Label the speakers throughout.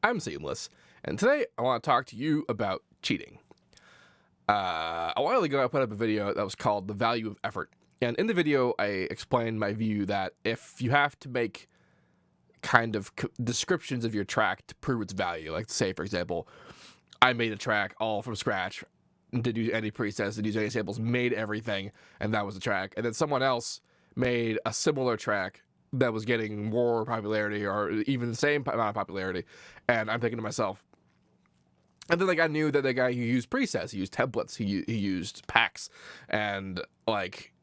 Speaker 1: I'm Seamless, and today I want to talk to you about cheating. A while ago, I put up a video that was called The Value of Effort, and in the video, I explained my view that if you have to make kind of descriptions of your track to prove its value, like say, for example, I made a track all from scratch, didn't use any presets, didn't use any samples, made everything, and that was the track, and then someone else made a similar track that was getting more popularity or even the same amount of popularity, and I'm thinking to myself, and then like I knew that the guy who used presets, he used templates, he used packs, and like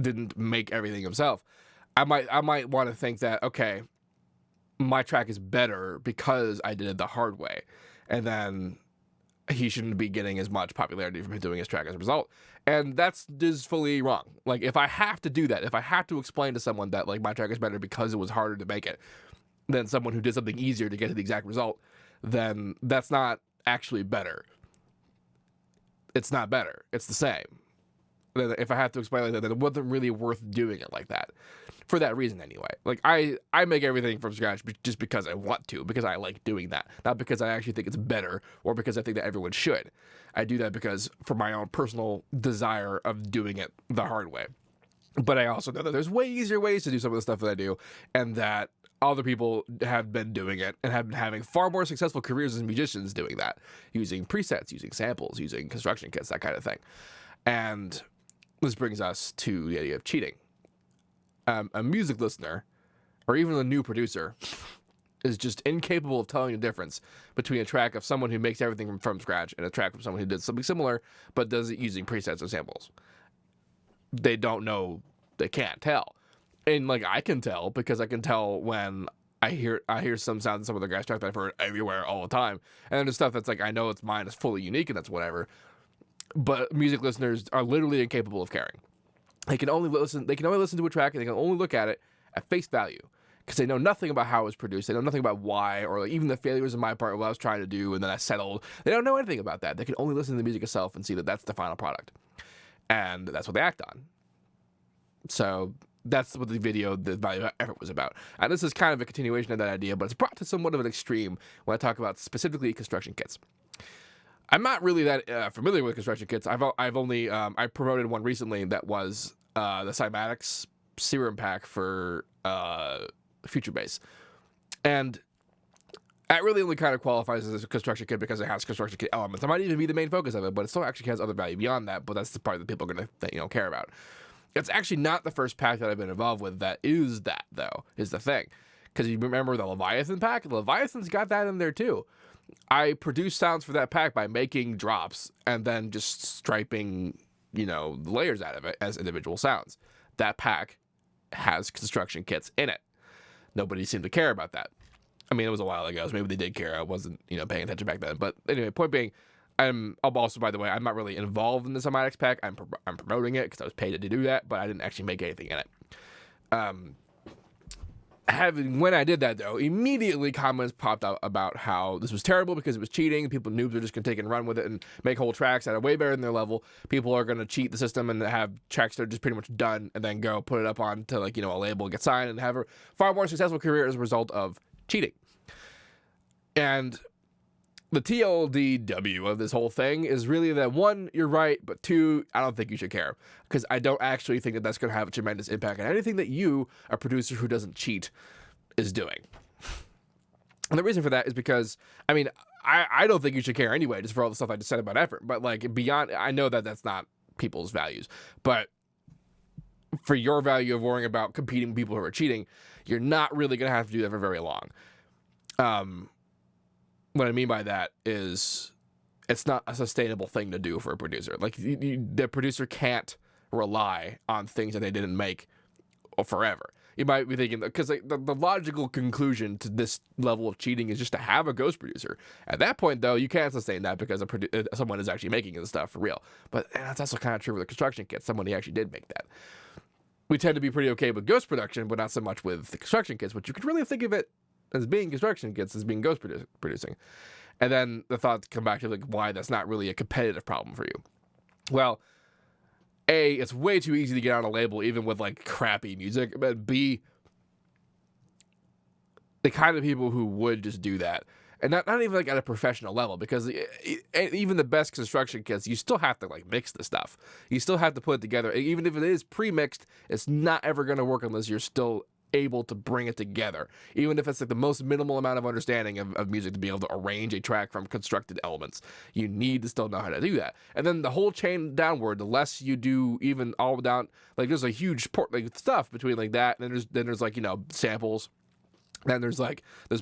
Speaker 1: didn't make everything himself. I might want to think that, okay, my track is better because I did it the hard way, and then he shouldn't be getting as much popularity from doing his track as a result. And that's just fully wrong. Like, if I have to do that, if I have to explain to someone that, like, my track is better because it was harder to make it than someone who did something easier to get to the exact result, then that's not actually better. It's not better. It's the same. If I have to explain like that, then it wasn't really worth doing it like that. For that reason, anyway. Like, I make everything from scratch just because I want to, because I like doing that. Not because I actually think it's better, or because I think that everyone should. I do that because for my own personal desire of doing it the hard way. But I also know that there's way easier ways to do some of the stuff that I do, and that other people have been doing it and have been having far more successful careers as musicians doing that, using presets, using samples, using construction kits, that kind of thing. And this brings us to the idea of cheating. A music listener, or even a new producer, is just incapable of telling the difference between a track of someone who makes everything from scratch and a track from someone who did something similar but does it using presets or samples. They don't know. They can't tell. And like, I can tell, because I can tell when I hear some sound in some other guy's track that I've heard everywhere all the time, and then there's stuff that's like, I know it's mine, is fully unique, and that's whatever. But music listeners are literally incapable of caring. They can only listen to a track, and they can only look at it at face value, because they know nothing about how it was produced. They know nothing about why, or like even the failures on my part, what I was trying to do, and then I settled. They don't know anything about that. They can only listen to the music itself and see that that's the final product, and that's what they act on. So that's what the video, The Value of Effort, was about. And this is kind of a continuation of that idea, but it's brought to somewhat of an extreme when I talk about specifically construction kits. I'm not really that familiar with construction kits. I've only I promoted one recently that was the Cymatics Serum Pack for Future Bass, and that really only kind of qualifies as a construction kit because it has construction kit elements. It might even be the main focus of it, but it still actually has other value beyond that. But that's the part that people are going to care about. It's actually not the first pack that I've been involved with that is that, though, is the thing. Because you remember the Leviathan pack? The Leviathan's got that in there too. I produced sounds for that pack by making drops and then just striping, the layers out of it as individual sounds. That pack has construction kits in it. Nobody seemed to care about that. I mean, it was a while ago, so maybe they did care. I wasn't, paying attention back then. But anyway, point being, I'm also, by the way, I'm not really involved in the Cymatics pack. I'm promoting it because I was paid to do that, but I didn't actually make anything in it. When I did that, though, immediately comments popped out about how this was terrible because it was cheating. People, noobs, are just going to take and run with it and make whole tracks that are way better than their level. People are going to cheat the system and have tracks that are just pretty much done and then go put it up onto, a label and get signed and have a far more successful career as a result of cheating. And the TLDW of this whole thing is really that, one, you're right, but two, I don't think you should care, because I don't actually think that that's going to have a tremendous impact on anything that you, a producer who doesn't cheat, is doing. And the reason for that is because, I don't think you should care anyway, just for all the stuff I just said about effort, but like beyond, I know that that's not people's values, but for your value of worrying about competing with people who are cheating, you're not really going to have to do that for very long. What I mean by that is it's not a sustainable thing to do for a producer. Like, the producer can't rely on things that they didn't make forever. You might be thinking, because the logical conclusion to this level of cheating is just to have a ghost producer. At that point, though, you can't sustain that because someone is actually making this stuff for real. But that's also kind of true with the construction kit. Somebody actually did make that. We tend to be pretty okay with ghost production, but not so much with the construction kits, but you could really think of it as being construction kits, as being ghost producing. And then the thought come back to like why that's not really a competitive problem for you. Well, A, it's way too easy to get on a label even with like crappy music, but B, the kind of people who would just do that And not even like at a professional level, because even the best construction kits, you still have to like mix the stuff. You still have to put it together. Even if it is pre-mixed, it's not ever going to work unless you're still able to bring it together. Even if it's like the most minimal amount of understanding of music to be able to arrange a track from constructed elements, you need to still know how to do that. And then the whole chain downward, the less you do, even all down, like there's a huge stuff between like that, and then there's like, you know, samples. Then there's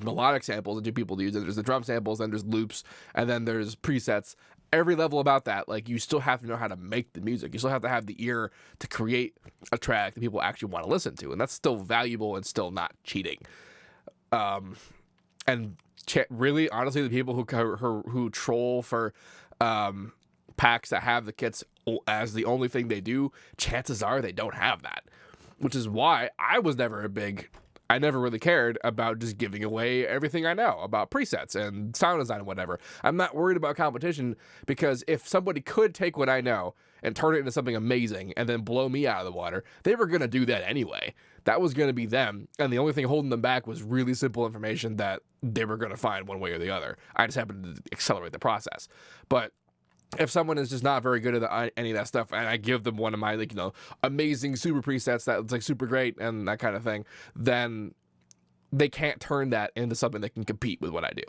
Speaker 1: melodic samples that do people use, and there's the drum samples, then there's loops, and then there's presets. Every level about that, like, you still have to know how to make the music. You still have to have the ear to create a track that people actually want to listen to, and that's still valuable and still not cheating. And really, honestly, the people who troll for packs that have the kits as the only thing they do, chances are they don't have that, which is why I never really cared about just giving away everything I know about presets and sound design and whatever. I'm not worried about competition, because if somebody could take what I know and turn it into something amazing and then blow me out of the water, they were going to do that anyway. That was going to be them, and the only thing holding them back was really simple information that they were going to find one way or the other. I just happened to accelerate the process. But if someone is just not very good at any of that stuff, and I give them one of my, like, you know, amazing super presets that's like super great and that kind of thing, then they can't turn that into something that can compete with what I do.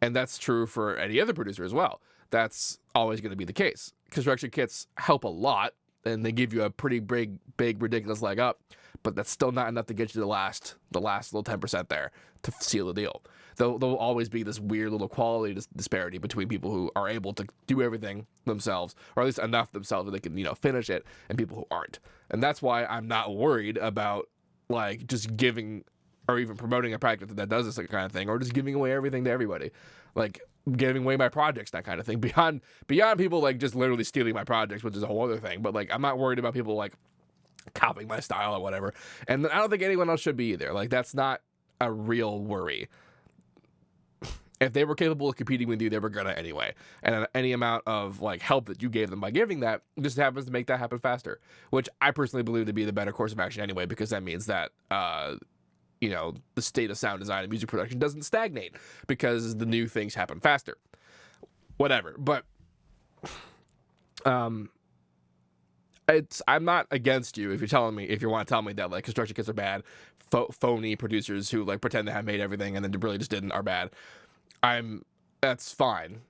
Speaker 1: And that's true for any other producer as well. That's always going to be the case. Construction kits help a lot, and they give you a pretty big, ridiculous leg up, but that's still not enough to get you the last little 10% there to seal the deal. There'll always be this weird little quality disparity between people who are able to do everything themselves, or at least enough themselves that they can, you know, finish it, and people who aren't. And that's why I'm not worried about, like, just giving or even promoting a practice that does this kind of thing, or just giving away everything to everybody, like giving away my projects, that kind of thing. Beyond people like just literally stealing my projects, which is a whole other thing. But like, I'm not worried about people like copying my style or whatever. And I don't think anyone else should be either. Like, that's not a real worry. If they were capable of competing with you, they were gonna anyway. And any amount of like help that you gave them by giving that just happens to make that happen faster, which I personally believe to be the better course of action anyway, because that means that you know, the state of sound design and music production doesn't stagnate because the new things happen faster. Whatever. But I'm not against you if you want to tell me that like construction kits are bad, phony producers who like pretend to have made everything and then really just didn't are bad. That's fine.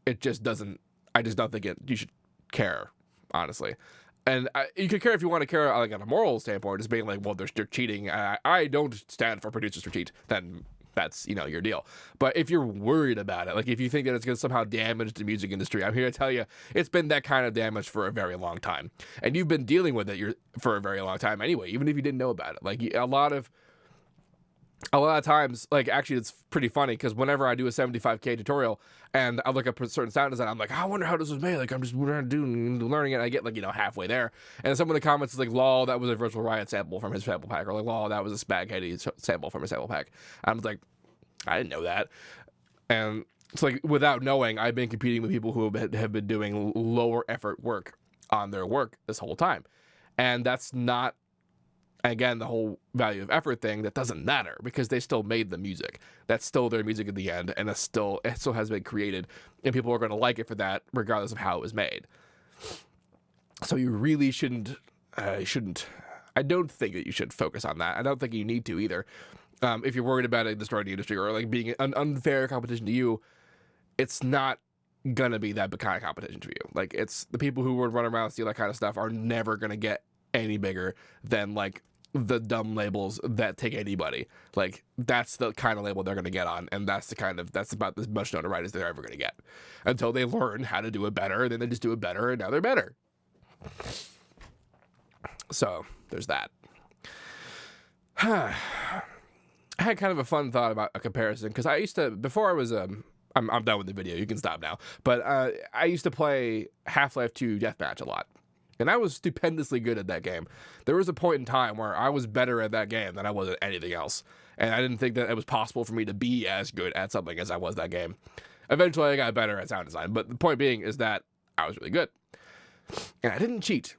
Speaker 1: It just doesn't. I just don't think you should care, honestly. And you could care if you want to care, like, on a moral standpoint, just being like, well, they're cheating. I don't stand for producers to cheat. Then that's, you know, your deal. But if you're worried about it, like if you think that it's going to somehow damage the music industry, I'm here to tell you it's been that kind of damage for a very long time. And you've been dealing with it for a very long time anyway, even if you didn't know about it. Like a lot of times, like, actually, it's pretty funny because whenever I do a 75K tutorial and I look up a certain sound design, I'm like, I wonder how this was made. Like, I'm just learning it. And I get, like, you know, halfway there. And someone in the comments is like, lol, that was a Virtual Riot sample from his sample pack. Or like, lol, that was a Spaghetti sample from his sample pack. I was like, I didn't know that. And it's like, without knowing, I've been competing with people who have been doing lower effort work on their work this whole time. And that's not, again, the whole value of effort thing, that doesn't matter because they still made the music. That's still their music at the end, and it still has been created, and people are going to like it for that regardless of how it was made. So you really shouldn't. I don't think that you should focus on that. I don't think you need to either. If you're worried about it destroying the industry or like being an unfair competition to you, it's not gonna be that kind of competition for you. Like, it's the people who would run around and steal that kind of stuff are never gonna get any bigger than like the dumb labels that take anybody. Like, that's the kind of label they're gonna get on, and that's about as much notoriety as they're ever gonna get until they learn how to do it better, and then they just do it better, and now they're better. So there's that. I had kind of a fun thought about a comparison, because I used to, before I was I'm done with the video, you can stop now, but I used to play Half-Life 2 Deathmatch a lot. And I was stupendously good at that game. There was a point in time where I was better at that game than I was at anything else. And I didn't think that it was possible for me to be as good at something as I was that game. Eventually, I got better at sound design. But the point being is that I was really good. And I didn't cheat.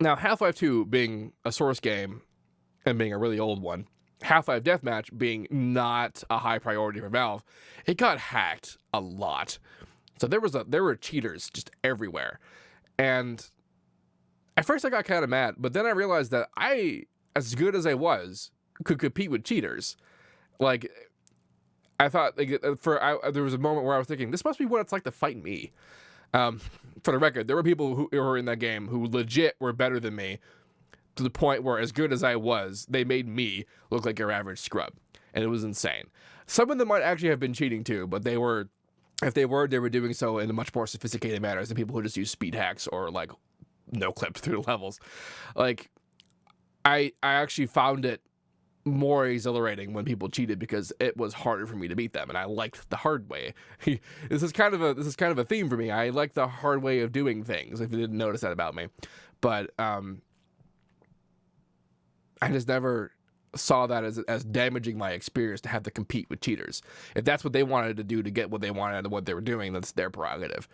Speaker 1: Now, Half-Life 2 being a Source game and being a really old one, Half-Life Deathmatch being not a high priority for Valve, it got hacked a lot. So there were cheaters just everywhere. And at first I got kind of mad, but then I realized that I, as good as I was, could compete with cheaters. Like, I thought, like, there was a moment where I was thinking, this must be what it's like to fight me. For the record, there were people who were in that game who legit were better than me, to the point where, as good as I was, they made me look like your average scrub. And it was insane. Some of them might actually have been cheating too, but they were doing so in a much more sophisticated manner than people who just use speed hacks or, like, no clipped through the levels. Like, I actually found it more exhilarating when people cheated because it was harder for me to beat them, and I liked the hard way. This is kind of a theme for me. I like the hard way of doing things, if you didn't notice that about me. But I just never saw that as damaging my experience to have to compete with cheaters. If that's what they wanted to do to get what they wanted and what they were doing, that's their prerogative.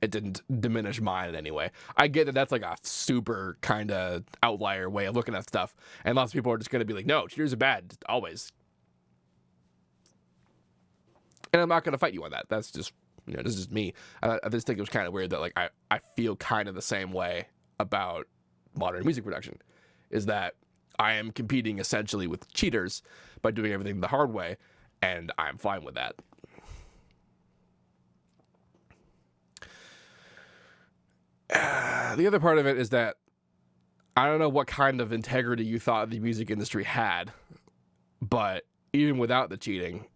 Speaker 1: It didn't diminish mine in any way. I get that that's like a super kind of outlier way of looking at stuff, and lots of people are just going to be like, no, cheaters are bad, always. And I'm not going to fight you on that. That's just, this is just me. I just think it was kind of weird that, like, I feel kind of the same way about modern music production, is that I am competing essentially with cheaters by doing everything the hard way, and I'm fine with that. The other part of it is that I don't know what kind of integrity you thought the music industry had, but even without the cheating,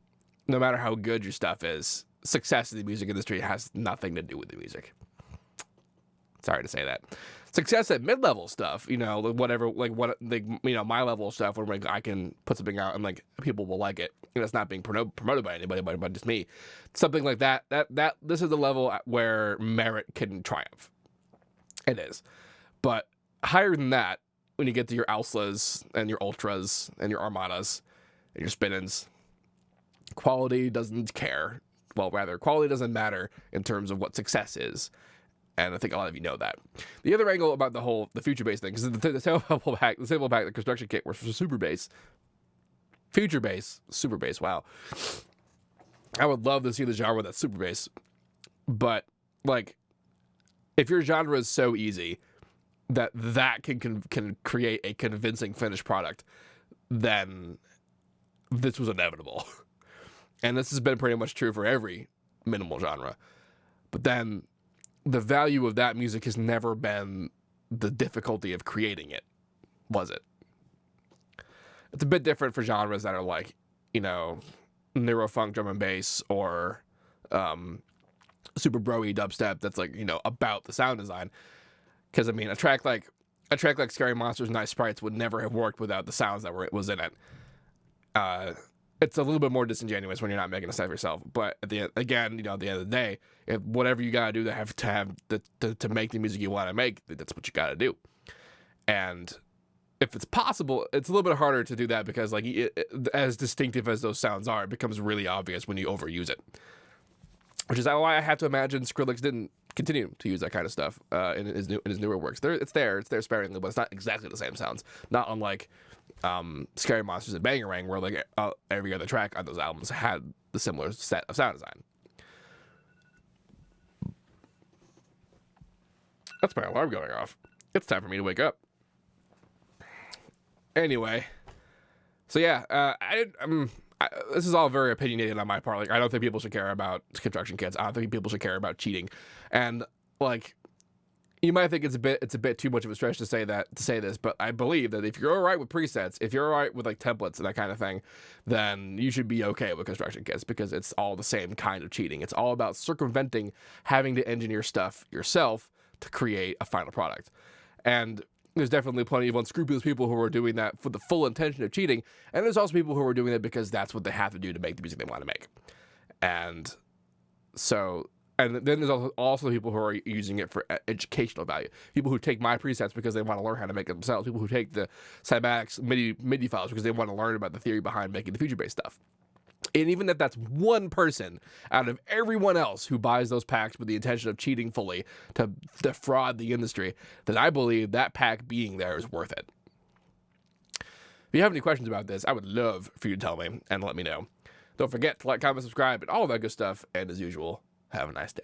Speaker 1: no matter how good your stuff is, success in the music industry has nothing to do with the music. Sorry to say that. Success at mid-level stuff, whatever, like, my level of stuff where, like, I can put something out and, like, people will like it, and it's not being promoted by anybody but just me. Something like that this is the level where merit can triumph. It is. But higher than that, when you get to your Auslas and your Ultras and your Armadas and your Spinnins, quality doesn't care. Well, rather, quality doesn't matter in terms of what success is. And I think a lot of you know that. The other angle about the future bass thing, because the sample pack, the construction kit was for super bass. Future bass, super bass, wow. I would love to see the genre that's super bass. But, like, if your genre is so easy that can create a convincing finished product, then this was inevitable. And this has been pretty much true for every minimal genre. But then the value of that music has never been the difficulty of creating it, was it? It's a bit different for genres that are like, neurofunk drum and bass, or super bro-y dubstep that's, like, about the sound design. Because, I mean, a track like Scary Monsters, Nice Sprites would never have worked without the sounds that was in it. It's a little bit more disingenuous when you're not making a stuff yourself. But at the end of the day, if whatever you gotta do to make the music you want to make, that's what you gotta do. And if it's possible, it's a little bit harder to do that because, like, as distinctive as those sounds are, it becomes really obvious when you overuse it. Which is why I have to imagine Skrillex didn't continue to use that kind of stuff in his newer works. It's there sparingly, but it's not exactly the same sounds. Not unlike Scary Monsters and Bangarang, where, like, every other track on those albums had the similar set of sound design. That's my alarm going off. It's time for me to wake up. Anyway, so yeah, this is all very opinionated on my part. Like, I don't think people should care about construction kits. I don't think people should care about cheating. And, like, you might think it's a bit too much of a stretch to say this, but I believe that if you're all right with presets, if you're all right with, like, templates and that kind of thing, then you should be okay with construction kits, because it's all the same kind of cheating. It's all about circumventing having to engineer stuff yourself to create a final product. And there's definitely plenty of unscrupulous people who are doing that for the full intention of cheating, and there's also people who are doing it because that's what they have to do to make the music they want to make. And then there's also people who are using it for educational value. People who take my presets because they want to learn how to make it themselves. People who take the cymatics MIDI files because they want to learn about the theory behind making the future-based stuff. And even if that's one person out of everyone else who buys those packs with the intention of cheating fully to defraud the industry, then I believe that pack being there is worth it. If you have any questions about this, I would love for you to tell me and let me know. Don't forget to like, comment, subscribe, and all that good stuff. And as usual, have a nice day.